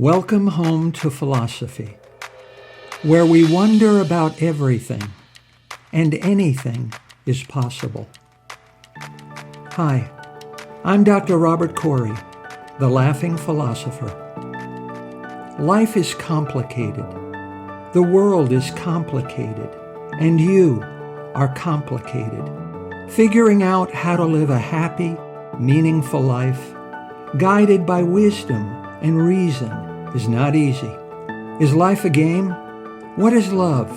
Welcome home to philosophy, where we wonder about everything and anything is possible. Hi, I'm Dr. Robert Corey, the Laughing Philosopher. Life is complicated. The world is complicated, and you are complicated. Figuring out how to live a happy, meaningful life, guided by wisdom and reason, is not easy. Is life a game? What is love?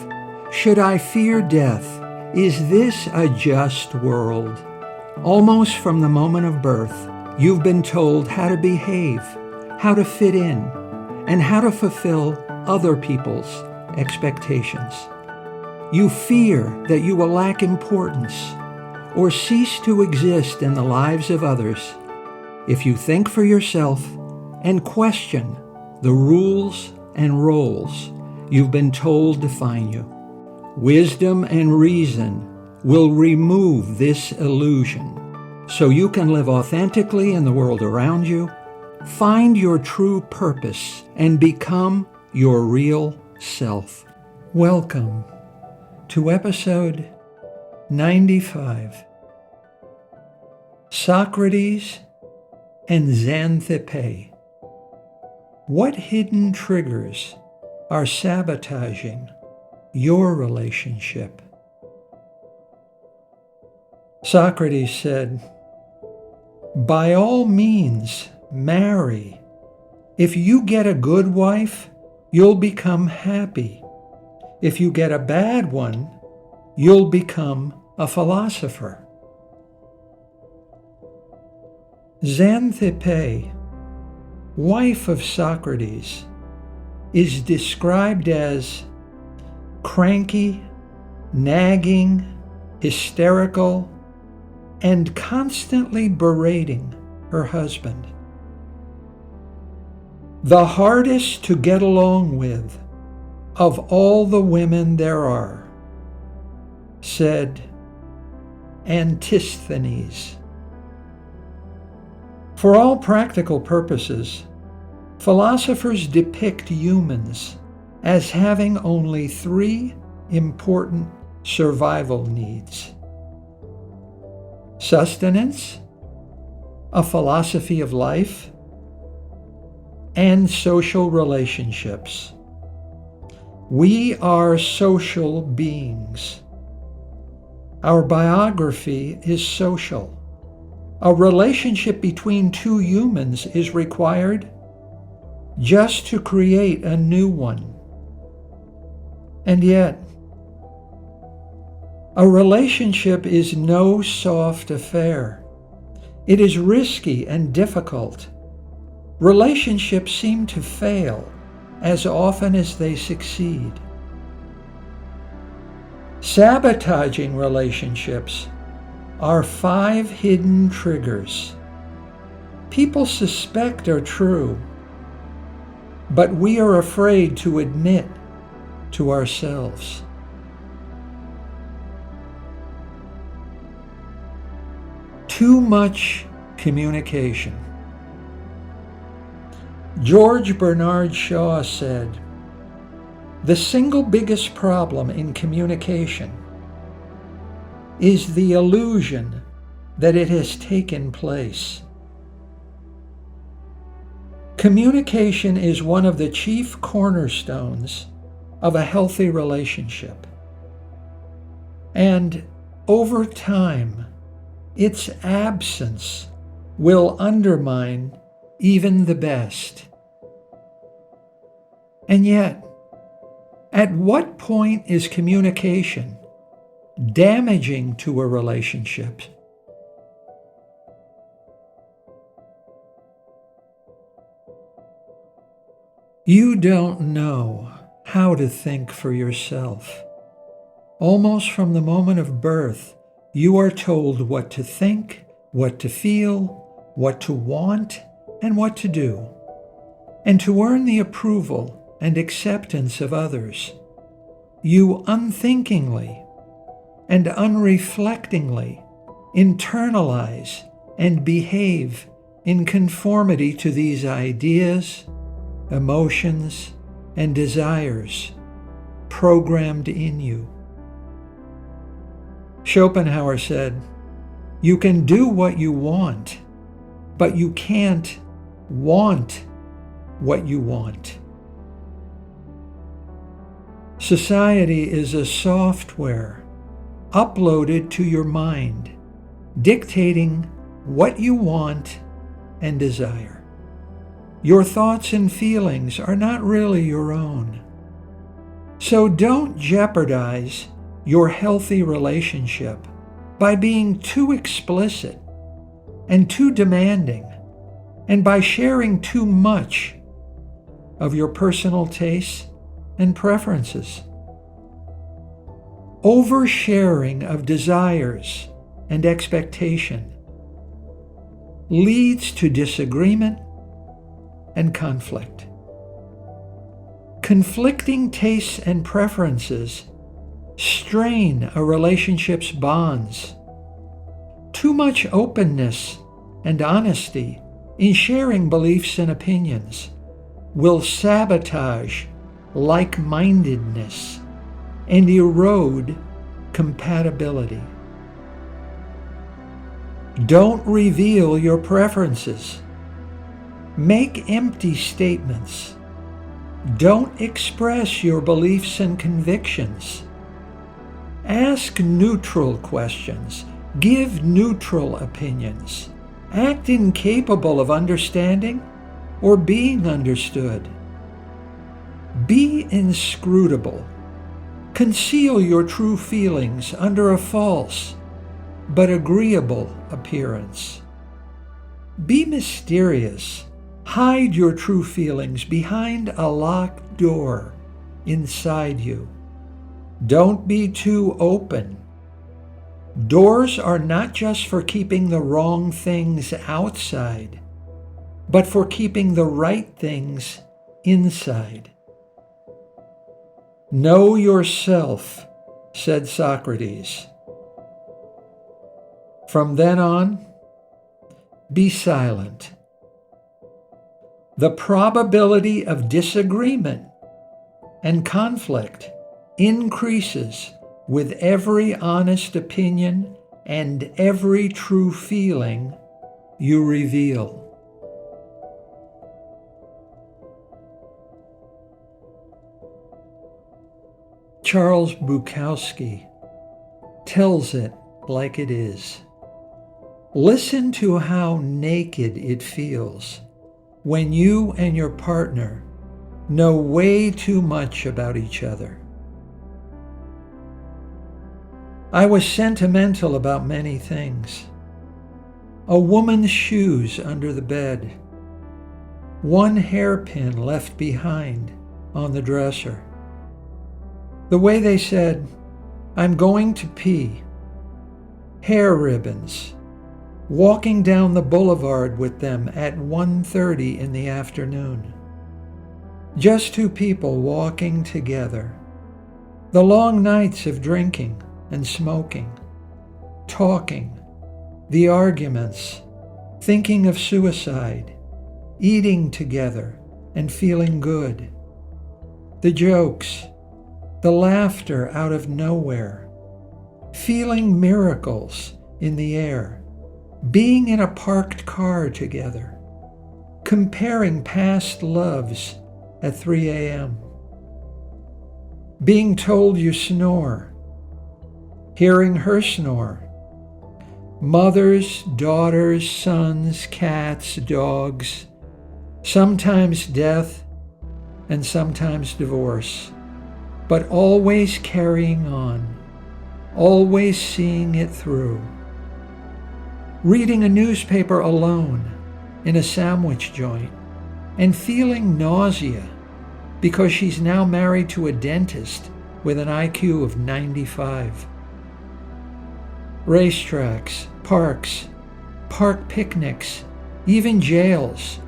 Should I fear death? Is this a just world? Almost from the moment of birth, you've been told how to behave, how to fit in, and how to fulfill other people's expectations. You fear that you will lack importance or cease to exist in the lives of others if you think for yourself and question the rules and roles you've been told define you. Wisdom and reason will remove this illusion so you can live authentically in the world around you, find your true purpose, and become your real self. Welcome to episode 95. Socrates and Xanthippe. What hidden triggers are sabotaging your relationship? Socrates said, "By all means, marry. If you get a good wife, you'll become happy. If you get a bad one, you'll become a philosopher." Xanthippe, wife of Socrates, is described as cranky, nagging, hysterical, and constantly berating her husband. The hardest to get along with of all the women there are, said Xanthippe. For all practical purposes, philosophers depict humans as having only three important survival needs: sustenance, a philosophy of life, and social relationships. We are social beings. Our biography is social. A relationship between two humans is required just to create a new one. And yet, a relationship is no soft affair. It is risky and difficult. Relationships seem to fail as often as they succeed. Sabotaging relationships are 5 hidden triggers people suspect are true, but we are afraid to admit to ourselves. Too much communication. George Bernard Shaw said, "The single biggest problem in communication is the illusion that it has taken place." Communication is one of the chief cornerstones of a healthy relationship. And over time, its absence will undermine even the best. And yet, at what point is communication damaging to a relationship? You don't know how to think for yourself. Almost from the moment of birth, you are told what to think, what to feel, what to want, and what to do. And to earn the approval and acceptance of others, you unthinkingly and unreflectingly internalize and behave in conformity to these ideas, emotions, and desires programmed in you. Schopenhauer said, "You can do what you want, but you can't want what you want." Society is a software uploaded to your mind, dictating what you want and desire. Your thoughts and feelings are not really your own. So don't jeopardize your healthy relationship by being too explicit and too demanding, and by sharing too much of your personal tastes and preferences. Oversharing of desires and expectation leads to disagreement and conflict. Conflicting tastes and preferences strain a relationship's bonds. Too much openness and honesty in sharing beliefs and opinions will sabotage like-mindedness and erode compatibility. Don't reveal your preferences. Make empty statements. Don't express your beliefs and convictions. Ask neutral questions. Give neutral opinions. Act incapable of understanding or being understood. Be inscrutable. Conceal your true feelings under a false but agreeable appearance. Be mysterious. Hide your true feelings behind a locked door inside you. Don't be too open. Doors are not just for keeping the wrong things outside, but for keeping the right things inside. Know yourself, said Socrates. From then on, be silent. The probability of disagreement and conflict increases with every honest opinion and every true feeling you reveal. Charles Bukowski tells it like it is. Listen to how naked it feels when you and your partner know way too much about each other. I was sentimental about many things. A woman's shoes under the bed. One hairpin left behind on the dresser. The way they said, "I'm going to pee." Hair ribbons. Walking down the boulevard with them at 1:30 in the afternoon. Just two people walking together. The long nights of drinking and smoking, talking, the arguments, thinking of suicide, eating together and feeling good. The jokes, the laughter out of nowhere, feeling miracles in the air, being in a parked car together, comparing past loves at 3 a.m., being told you snore, hearing her snore, mothers, daughters, sons, cats, dogs, sometimes death and sometimes divorce, but always carrying on, always seeing it through. Reading a newspaper alone in a sandwich joint and feeling nausea because she's now married to a dentist with an IQ of 95. Racetracks, parks, park picnics, even jails.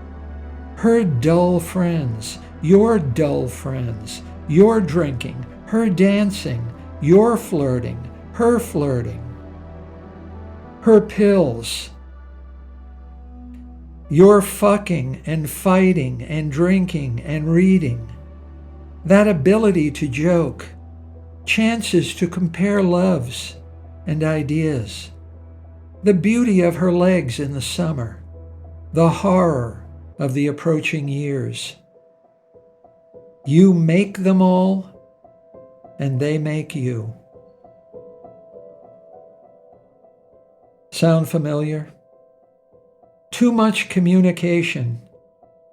Her dull friends, your dull friends, your drinking, her dancing, your flirting, her flirting. Her pills. Your fucking and fighting and drinking and reading, that ability to joke, chances to compare loves and ideas, the beauty of her legs in the summer, the horror of the approaching years. You make them all, and they make you. Sound familiar? Too much communication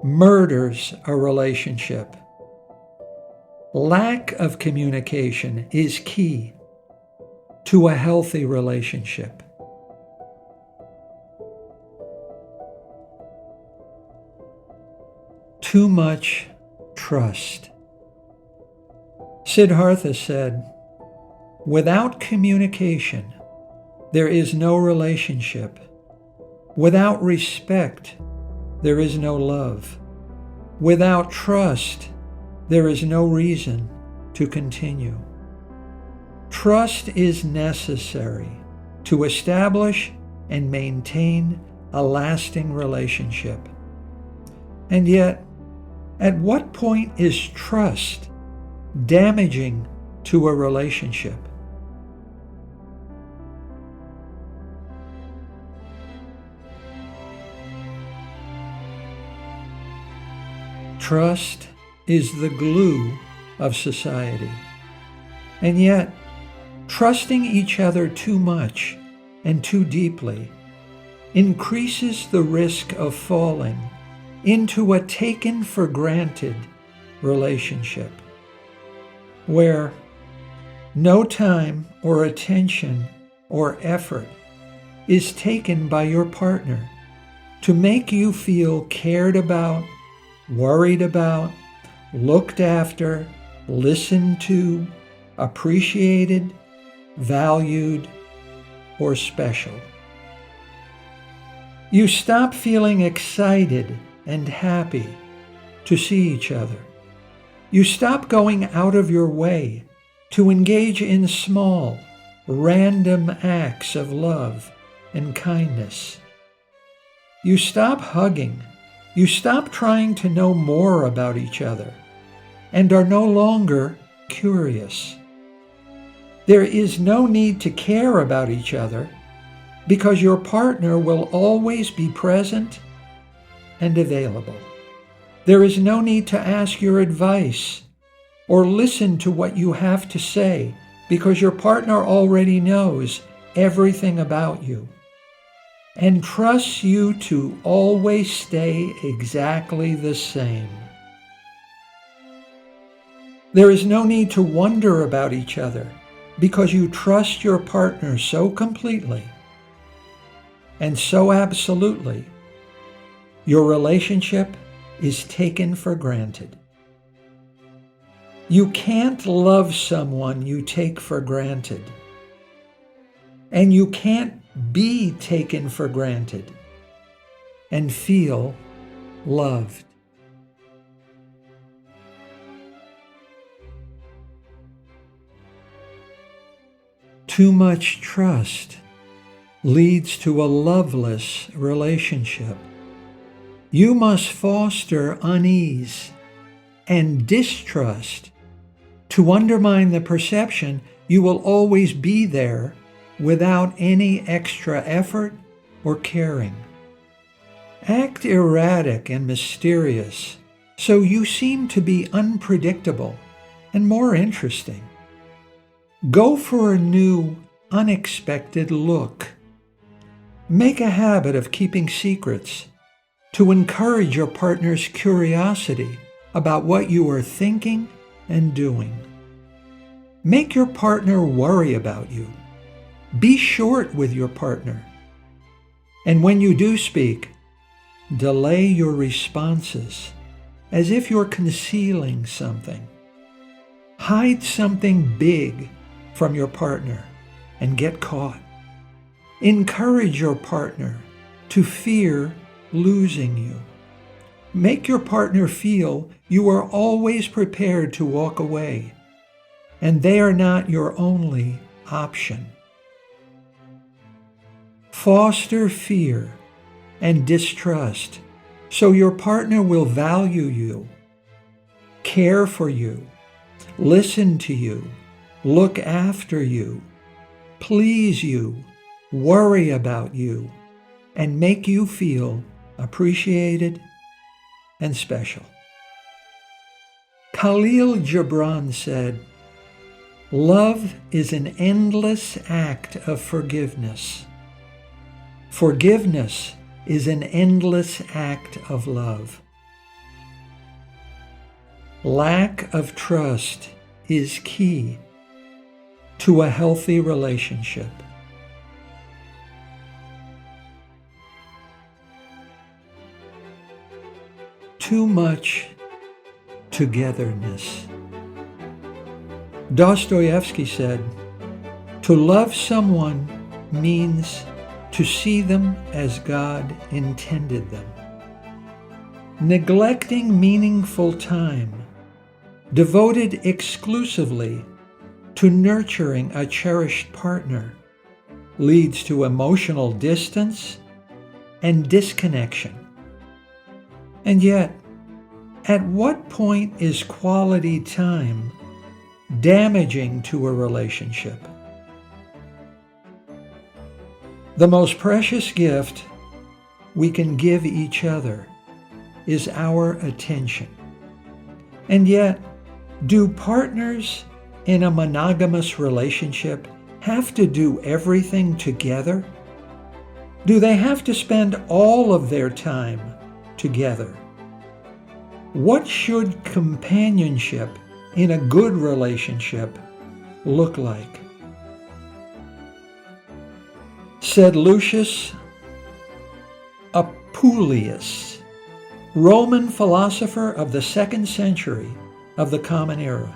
murders a relationship. Lack of communication is key to a healthy relationship. Too much trust. Siddhartha said, "Without communication, there is no relationship. Without respect, there is no love. Without trust, there is no reason to continue." Trust is necessary to establish and maintain a lasting relationship. And yet, at what point is trust damaging to a relationship? Trust is the glue of society. And yet, trusting each other too much and too deeply increases the risk of falling into a taken-for-granted relationship, where no time or attention or effort is taken by your partner to make you feel cared about, worried about, looked after, listened to, appreciated, valued, or special. You stop feeling excited and happy to see each other. You stop going out of your way to engage in small, random acts of love and kindness. You stop hugging. You stop trying to know more about each other and are no longer curious. There is no need to care about each other because your partner will always be present and available. There is no need to ask your advice or listen to what you have to say because your partner already knows everything about you and trusts you to always stay exactly the same. There is no need to wonder about each other because you trust your partner so completely and so absolutely. Your relationship is taken for granted. You can't love someone you take for granted, and you can't be taken for granted and feel loved. Too much trust leads to a loveless relationship. You must foster unease and distrust to undermine the perception you will always be there without any extra effort or caring. Act erratic and mysterious so you seem to be unpredictable and more interesting. Go for a new, unexpected look. Make a habit of keeping secrets to encourage your partner's curiosity about what you are thinking and doing. Make your partner worry about you. Be short with your partner. And when you do speak, delay your responses as if you're concealing something. Hide something big from your partner and get caught. Encourage your partner to fear losing you. Make your partner feel you are always prepared to walk away, and they are not your only option. Foster fear and distrust so your partner will value you, care for you, listen to you, look after you, please you, worry about you, and make you feel appreciated and special. Khalil Gibran said, "Love is an endless act of forgiveness. Forgiveness is an endless act of love." Lack of trust is key to a healthy relationship. Too much togetherness. Dostoevsky said, "To love someone means to see them as God intended them." Neglecting meaningful time devoted exclusively to nurturing a cherished partner leads to emotional distance and disconnection. And yet, at what point is quality time damaging to a relationship? The most precious gift we can give each other is our attention. And yet, do partners in a monogamous relationship have to do everything together? Do they have to spend all of their time together? What should companionship in a good relationship look like? Said Lucius Apuleius, Roman philosopher of the 2nd century of the Common Era.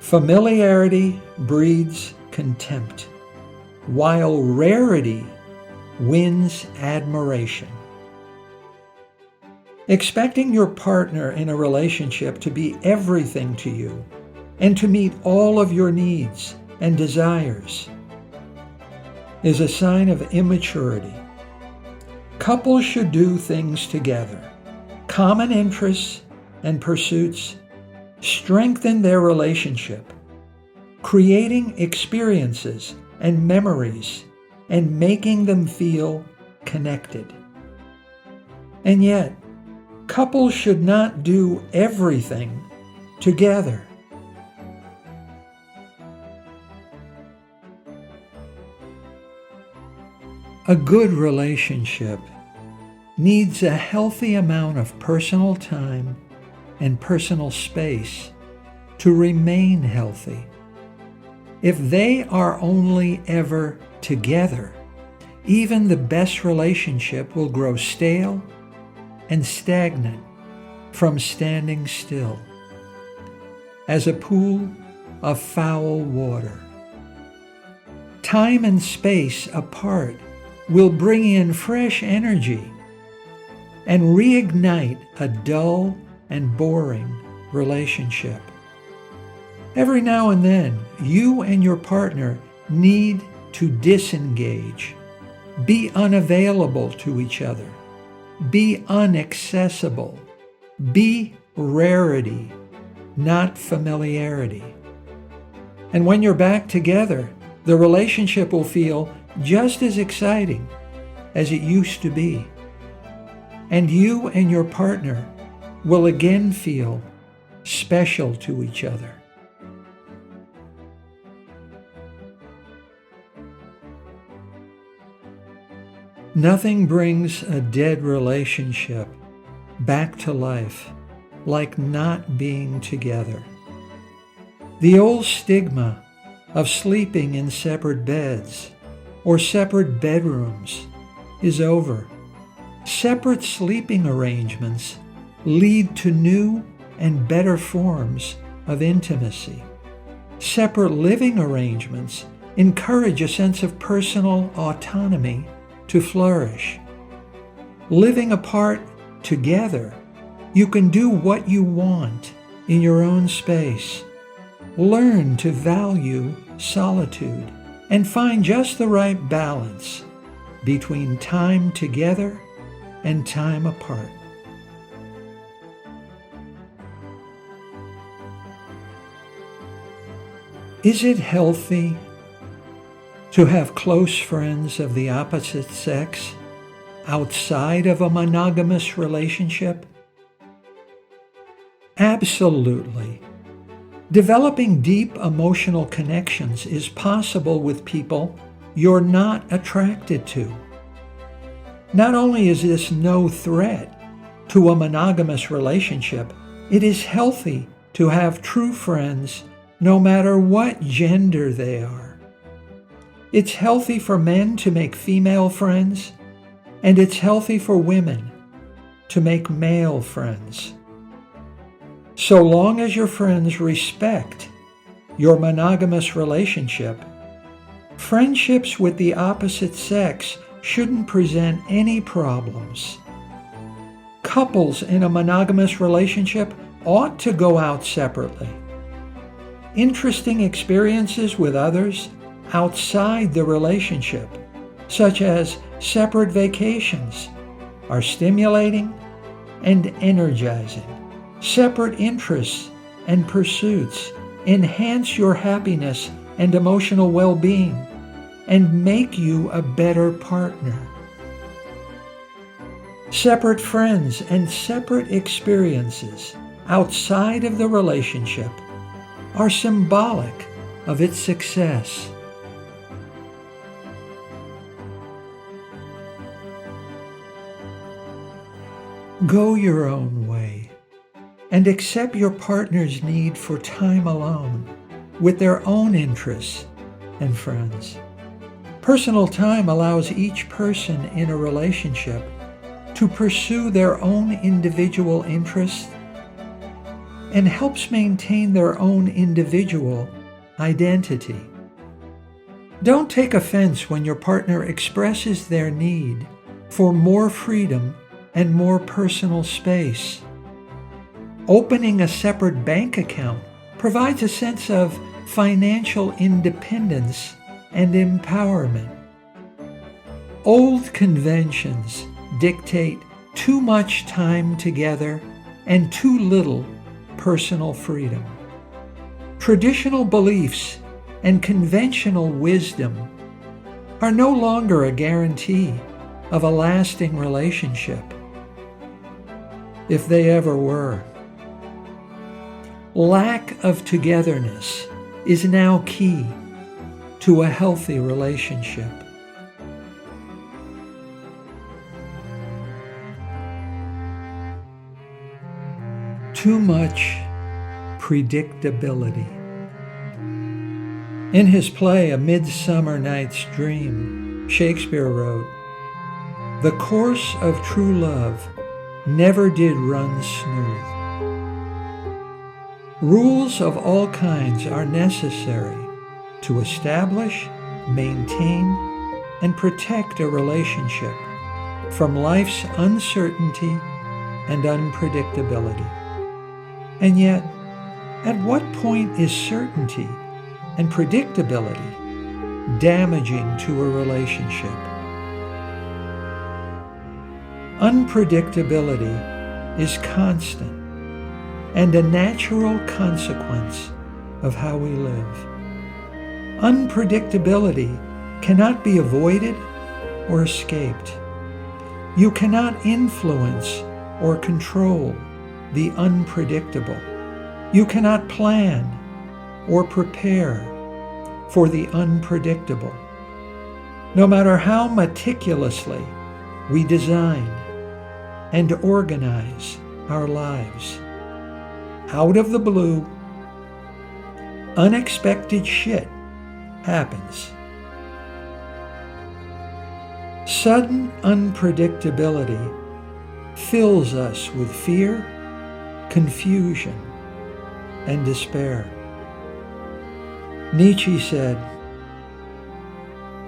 Familiarity breeds contempt, while rarity wins admiration. Expecting your partner in a relationship to be everything to you and to meet all of your needs and desires is a sign of immaturity. Couples should do things together. Common interests and pursuits strengthen their relationship, creating experiences and memories and making them feel connected. And yet, couples should not do everything together. A good relationship needs a healthy amount of personal time and personal space to remain healthy. If they are only ever together, even the best relationship will grow stale and stagnant from standing still, as a pool of foul water. Time and space apart will bring in fresh energy and reignite a dull and boring relationship. Every now and then, you and your partner need to disengage, be unavailable to each other, be inaccessible, be rarity, not familiarity. And when you're back together, the relationship will feel just as exciting as it used to be. And you and your partner will again feel special to each other. Nothing brings a dead relationship back to life like not being together. The old stigma of sleeping in separate beds or separate bedrooms is over. Separate sleeping arrangements lead to new and better forms of intimacy. Separate living arrangements encourage a sense of personal autonomy to flourish. Living apart together, you can do what you want in your own space. Learn to value solitude and find just the right balance between time together and time apart. Is it healthy to have close friends of the opposite sex outside of a monogamous relationship? Absolutely. Developing deep emotional connections is possible with people you're not attracted to. Not only is this no threat to a monogamous relationship, it is healthy to have true friends no matter what gender they are. It's healthy for men to make female friends, and it's healthy for women to make male friends. So long as your friends respect your monogamous relationship, friendships with the opposite sex shouldn't present any problems. Couples in a monogamous relationship ought to go out separately. Interesting experiences with others outside the relationship, such as separate vacations, are stimulating and energizing. Separate interests and pursuits enhance your happiness and emotional well-being and make you a better partner. Separate friends and separate experiences outside of the relationship are symbolic of its success. Go your own way and accept your partner's need for time alone with their own interests and friends. Personal time allows each person in a relationship to pursue their own individual interests and helps maintain their own individual identity. Don't take offense when your partner expresses their need for more freedom and more personal space. Opening a separate bank account provides a sense of financial independence and empowerment. Old conventions dictate too much time together and too little personal freedom. Traditional beliefs and conventional wisdom are no longer a guarantee of a lasting relationship, if they ever were. Lack of togetherness is now key to a healthy relationship. Too much predictability. In his play A Midsummer Night's Dream, Shakespeare wrote, "The course of true love never did run smooth. Rules of all kinds are necessary to establish, maintain, and protect a relationship from life's uncertainty and unpredictability. And yet, at what point is certainty and predictability damaging to a relationship? Unpredictability is constant and a natural consequence of how we live. Unpredictability cannot be avoided or escaped. You cannot influence or control the unpredictable. You cannot plan or prepare for the unpredictable. No matter how meticulously we design and organize our lives, out of the blue, unexpected shit happens. Sudden unpredictability fills us with fear, confusion, and despair. Nietzsche said,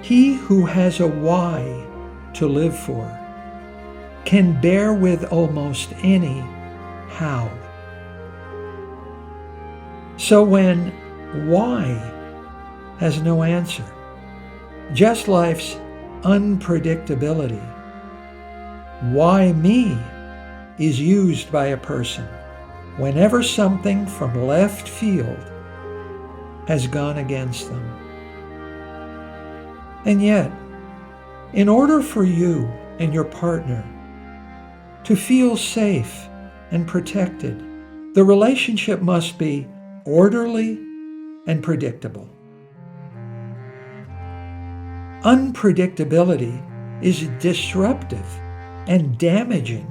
"He who has a why to live for can bear with almost any how." So when why has no answer, just life's unpredictability, Why me is used by a person whenever something from left field has gone against them. And yet, in order for you and your partner to feel safe and protected, the relationship must be orderly and predictable. Unpredictability is disruptive and damaging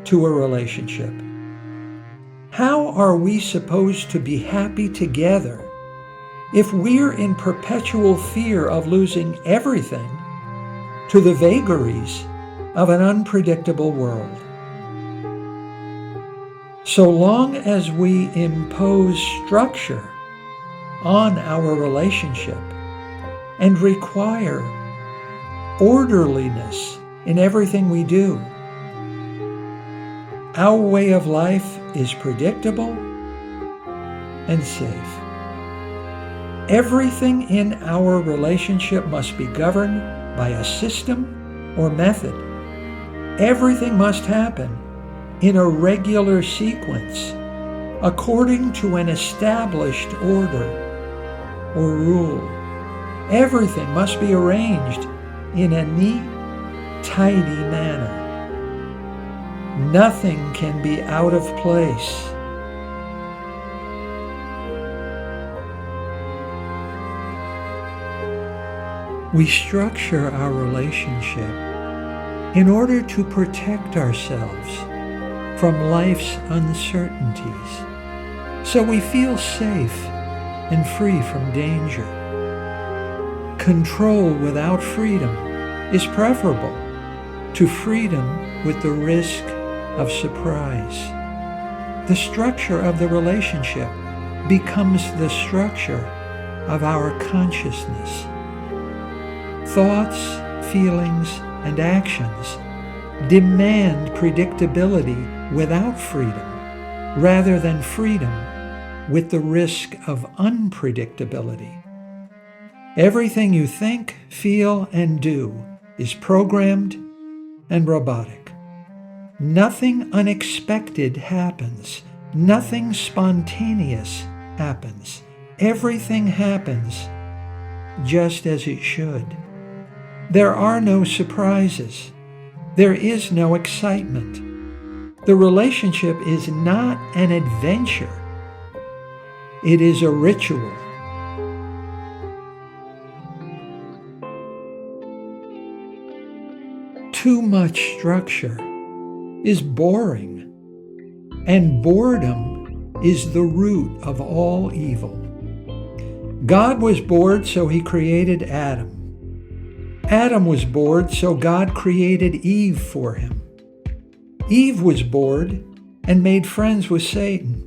to a relationship. How are we supposed to be happy together if we're in perpetual fear of losing everything to the vagaries of an unpredictable world? So long as we impose structure on our relationship and require orderliness in everything we do, our way of life is predictable and safe. Everything in our relationship must be governed by a system or method. Everything must happen in a regular sequence, according to an established order or rule. Everything must be arranged in a neat, tidy manner. Nothing can be out of place. We structure our relationship in order to protect ourselves from life's uncertainties, so we feel safe and free from danger. Control without freedom is preferable to freedom with the risk of surprise. The structure of the relationship becomes the structure of our consciousness. Thoughts, feelings, and actions demand predictability without freedom, rather than freedom with the risk of unpredictability. Everything you think, feel, and do is programmed and robotic. Nothing unexpected happens. Nothing spontaneous happens. Everything happens just as it should. There are no surprises. There is no excitement. The relationship is not an adventure. It is a ritual. Too much structure is boring, and boredom is the root of all evil. God was bored, so he created Adam. Adam was bored, so God created Eve for him. Eve was bored and made friends with Satan.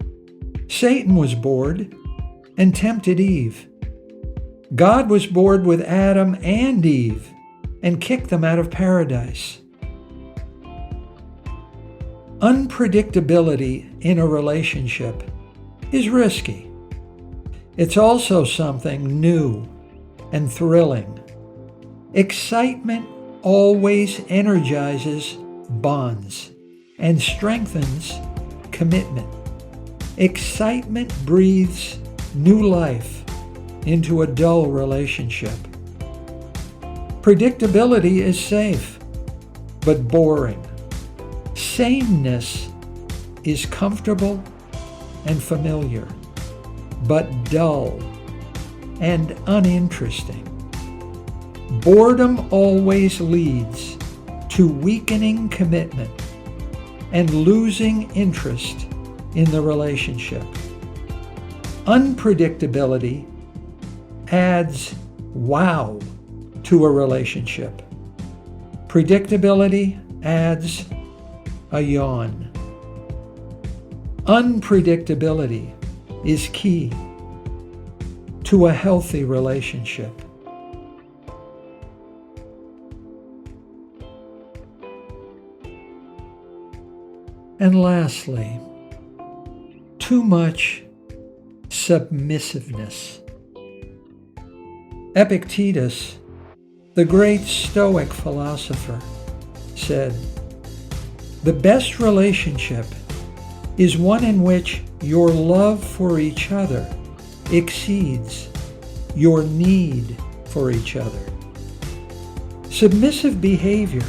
Satan was bored and tempted Eve. God was bored with Adam and Eve and kicked them out of paradise. Unpredictability in a relationship is risky. It's also something new and thrilling. Excitement always energizes bonds and strengthens commitment. Excitement breathes new life into a dull relationship. Predictability is safe, but boring. Sameness is comfortable and familiar, but dull and uninteresting. Boredom always leads to weakening commitment and losing interest in the relationship. Unpredictability adds wow to a relationship. Predictability adds a yawn. Unpredictability is key to a healthy relationship. And lastly, too much submissiveness. Epictetus, the great Stoic philosopher, said, The best relationship is one in which your love for each other exceeds your need for each other. Submissive behavior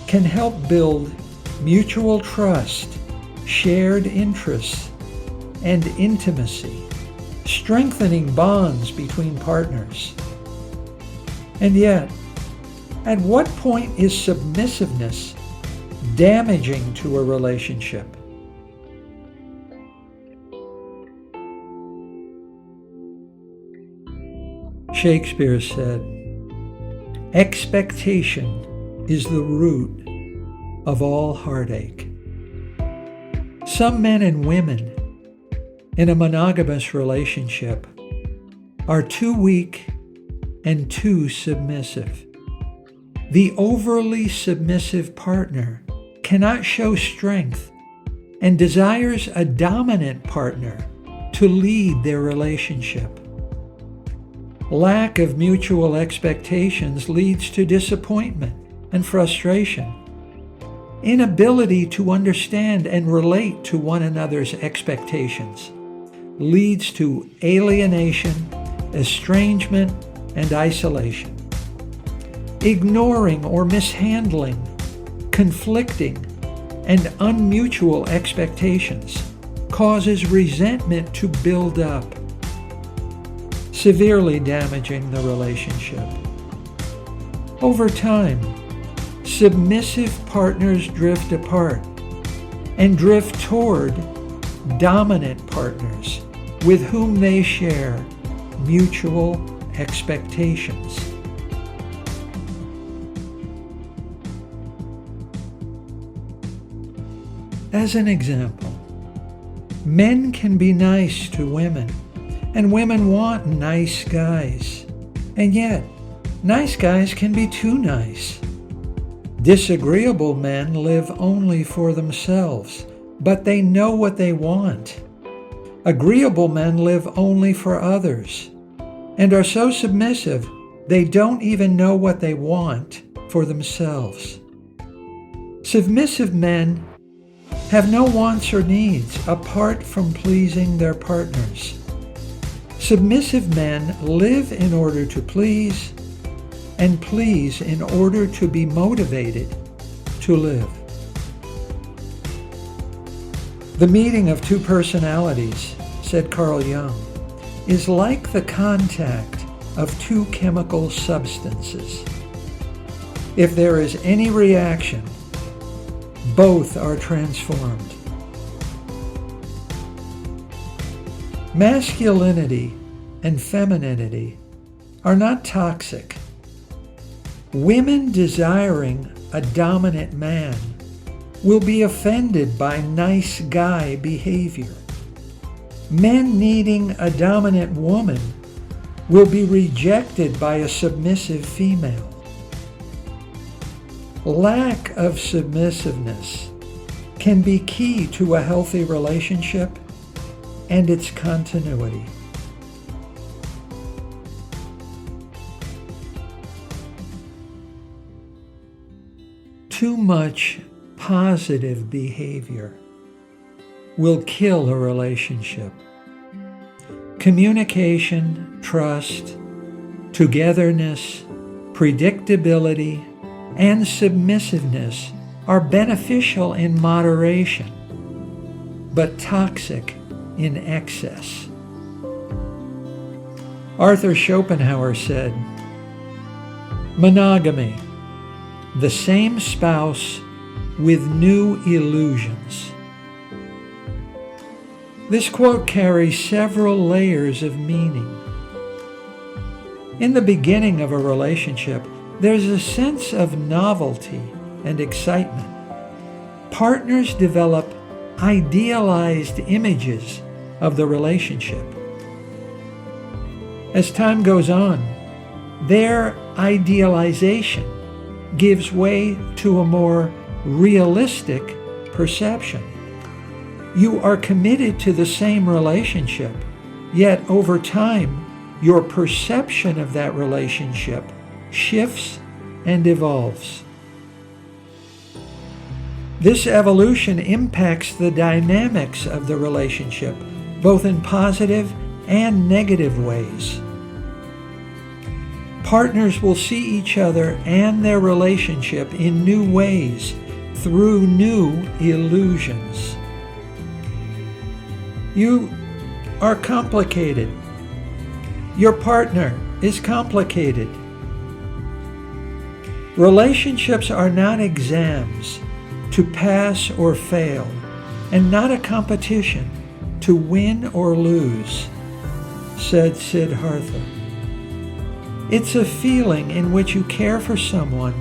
can help build mutual trust, shared interests, and intimacy, strengthening bonds between partners. And yet, at what point is submissiveness damaging to a relationship? Shakespeare said, "Expectation is the root of all heartache." Some men and women in a monogamous relationship are too weak and too submissive. The overly submissive partner cannot show strength and desires a dominant partner to lead their relationship. Lack of mutual expectations leads to disappointment and frustration. Inability to understand and relate to one another's expectations leads to alienation, estrangement, and isolation. Ignoring or mishandling conflicting and unmutual expectations causes resentment to build up, severely damaging the relationship. Over time, submissive partners drift apart and drift toward dominant partners with whom they share mutual expectations. As an example, men can be nice to women, and women want nice guys. And yet, nice guys can be too nice. Disagreeable men live only for themselves, but they know what they want. Agreeable men live only for others, and are so submissive they don't even know what they want for themselves. Submissive men have no wants or needs apart from pleasing their partners. Submissive men live in order to please, and please in order to be motivated to live. The meeting of two personalities, said Carl Jung, is like the contact of two chemical substances. If there is any reaction, both are transformed. Masculinity and femininity are not toxic. Women desiring a dominant man will be offended by nice guy behavior. Men needing a dominant woman will be rejected by a submissive female. Lack of submissiveness can be key to a healthy relationship and its continuity. Too much positive behavior will kill a relationship. Communication, trust, togetherness, predictability, and submissiveness are beneficial in moderation, but toxic in excess. Arthur Schopenhauer said, "Monogamy, the same spouse with new illusions." This quote carries several layers of meaning. In the beginning of a relationship, there's a sense of novelty and excitement. Partners develop idealized images of the relationship. As time goes on, their idealization gives way to a more realistic perception. You are committed to the same relationship, yet over time, your perception of that relationship shifts and evolves. This evolution impacts the dynamics of the relationship, both in positive and negative ways. Partners will see each other and their relationship in new ways through new illusions. You are complicated. Your partner is complicated. Relationships are not exams to pass or fail, and not a competition to win or lose, said Siddhartha. It's a feeling in which you care for someone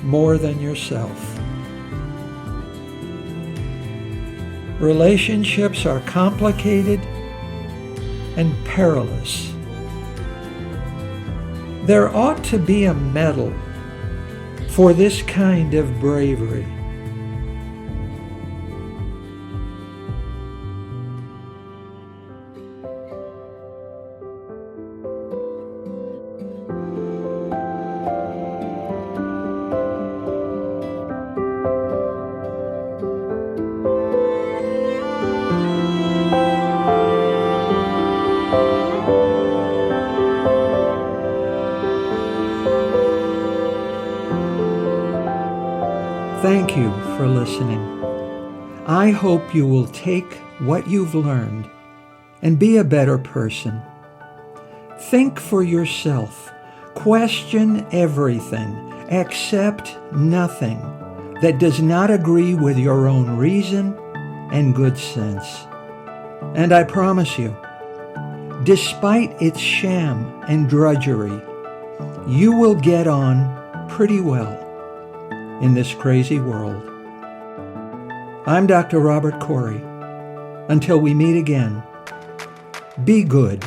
more than yourself. Relationships are complicated and perilous. There ought to be a medal for this kind of bravery. Thank you for listening. I hope you will take what you've learned and be a better person. Think for yourself. Question everything. Accept nothing that does not agree with your own reason and good sense. And I promise you, despite its sham and drudgery, you will get on pretty well in this crazy world. I'm Dr. Robert Corey. Until we meet again, be good.